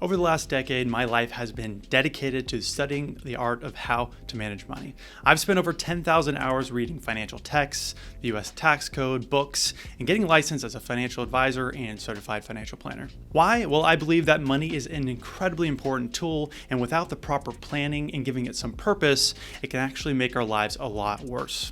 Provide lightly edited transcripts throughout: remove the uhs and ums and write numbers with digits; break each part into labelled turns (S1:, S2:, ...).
S1: Over the last decade, my life has been dedicated to studying the art of how to manage money. I've spent over 10,000 hours reading financial texts, the US tax code, books, and getting licensed as a financial advisor and certified financial planner. Why? Well, I believe that money is an incredibly important tool, and without the proper planning and giving it some purpose, it can actually make our lives a lot worse.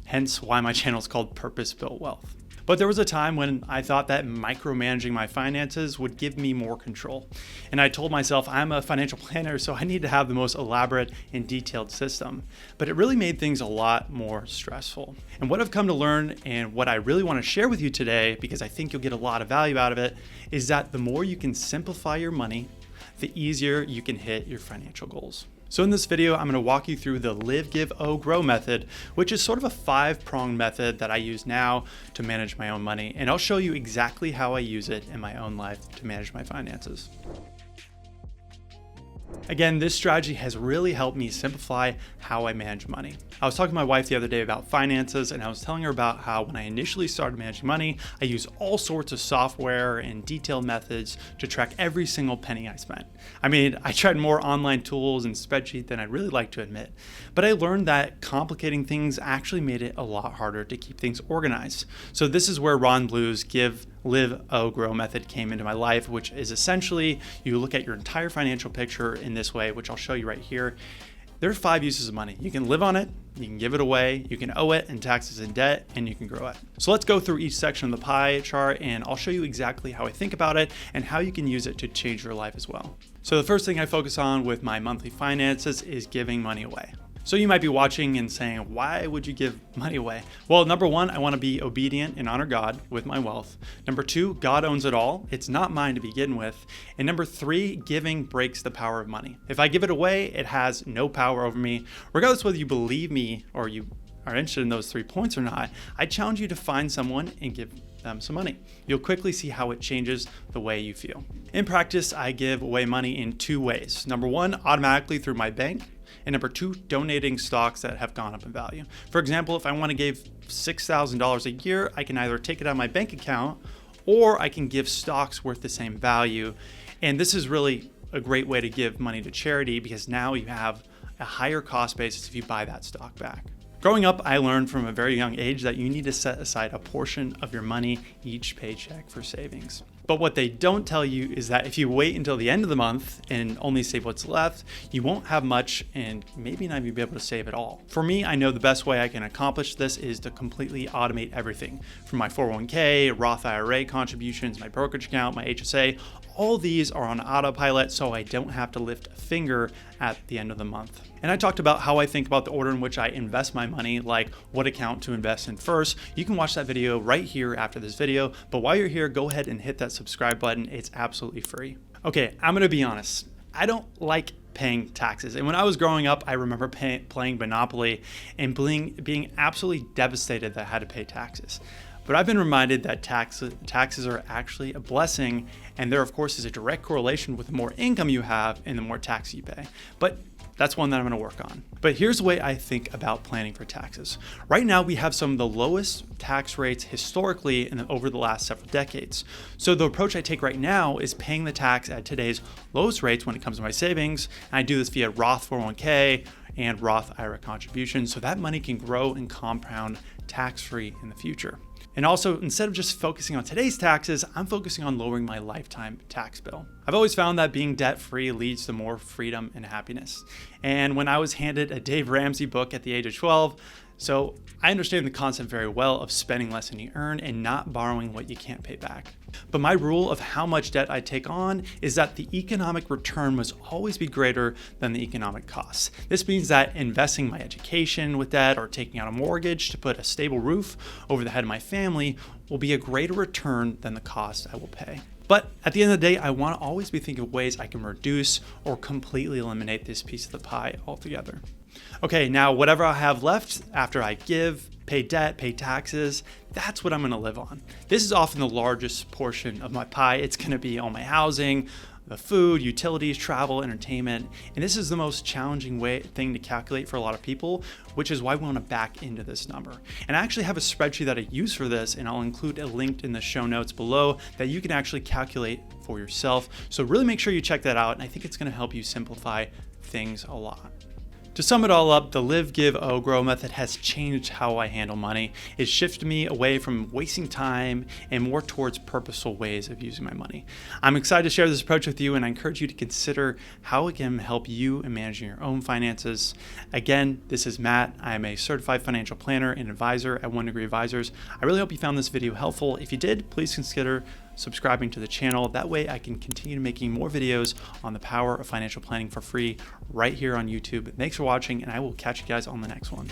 S1: Hence why my channel is called Purpose Built Wealth. But there was a time when I thought that micromanaging my finances would give me more control. And I told myself I'm a financial planner, so I need to have the most elaborate and detailed system. But it really made things a lot more stressful. And what I've come to learn, and what I really want to share with you today, because I think you'll get a lot of value out of it, is that the more you can simplify your money, the easier you can hit your financial goals. So in this video, I'm going to walk you through the Live, Give, Owe, Grow method, which is sort of a 5-pronged method that I use now to manage my own money. And I'll show you exactly how I use it in my own life to manage my finances. Again, this strategy has really helped me simplify how I manage money. I was talking to my wife the other day about finances, and I was telling her about how when I initially started managing money, I used all sorts of software and detailed methods to track every single penny I spent. I mean, I tried more online tools and spreadsheet than I'd really like to admit, but I learned that complicating things actually made it a lot harder to keep things organized. So this is where Ron Blue's Give, Live, Owe, Grow method came into my life, which is essentially you look at your entire financial picture in this way, which I'll show you right here. There are 5 uses of money. You can live on it, you can give it away, you can owe it in taxes and debt, and you can grow it. So let's go through each section of the pie chart, and I'll show you exactly how I think about it and how you can use it to change your life as well. So the first thing I focus on with my monthly finances is giving money away. So you might be watching and saying, why would you give money away? Well, number 1, I want to be obedient and honor God with my wealth. Number 2, God owns it all. It's not mine to begin with. And number 3, giving breaks the power of money. If I give it away, it has no power over me. Regardless whether you believe me or you are interested in those 3 points or not, I challenge you to find someone and give them some money. You'll quickly see how it changes the way you feel. In practice, I give away money in 2 ways. Number 1, automatically through my bank. And number 2, donating stocks that have gone up in value. For example, if I want to give $6,000 a year, I can either take it out of my bank account or I can give stocks worth the same value. And this is really a great way to give money to charity because now you have a higher cost basis if you buy that stock back. Growing up, I learned from a very young age that you need to set aside a portion of your money each paycheck for savings. But what they don't tell you is that if you wait until the end of the month and only save what's left, you won't have much and maybe not even be able to save it all. For me, I know the best way I can accomplish this is to completely automate everything from my 401k, Roth IRA contributions, my brokerage account, my HSA. All these are on autopilot, so I don't have to lift a finger at the end of the month. And I talked about how I think about the order in which I invest my money, like what account to invest in first. You can watch that video right here after this video, but while you're here, go ahead and hit that subscribe button. It's absolutely free. Okay, I'm gonna be honest. I don't like paying taxes. And when I was growing up, I remember playing Monopoly and being absolutely devastated that I had to pay taxes. But I've been reminded that taxes are actually a blessing, and there, of course, is a direct correlation with the more income you have and the more tax you pay. But that's one that I'm going to work on. But here's the way I think about planning for taxes. Right now, we have some of the lowest tax rates historically over the last several decades. So the approach I take right now is paying the tax at today's lowest rates when it comes to my savings. And I do this via Roth 401k and Roth IRA contributions, so that money can grow and compound tax-free in the future. And also, instead of just focusing on today's taxes, I'm focusing on lowering my lifetime tax bill. I've always found that being debt-free leads to more freedom and happiness. And when I was handed a Dave Ramsey book at the age of 12, so I understand the concept very well of spending less than you earn and not borrowing what you can't pay back. But my rule of how much debt I take on is that the economic return must always be greater than the economic costs. This means that investing my education with debt or taking out a mortgage to put a stable roof over the head of my family will be a greater return than the cost I will pay. But at the end of the day, I want to always be thinking of ways I can reduce or completely eliminate this piece of the pie altogether. Okay, now whatever I have left after I give, pay debt, pay taxes, that's what I'm going to live on. This is often the largest portion of my pie. It's going to be all my housing, the food, utilities, travel, entertainment. And this is the most challenging thing to calculate for a lot of people, which is why we want to back into this number. And I actually have a spreadsheet that I use for this, and I'll include a link in the show notes below that you can actually calculate for yourself. So really make sure you check that out. And I think it's going to help you simplify things a lot. To sum it all up, the Live, Give, Owe, Grow method has changed how I handle money. It shifted me away from wasting time and more towards purposeful ways of using my money. I'm excited to share this approach with you, and I encourage you to consider how it can help you in managing your own finances. Again, this is Matt. I am a certified financial planner and advisor at 1 Degree Advisors. I really hope you found this video helpful. If you did, please consider subscribing to the channel. That way I can continue making more videos on the power of financial planning for free right here on YouTube. Thanks for watching, and I will catch you guys on the next one.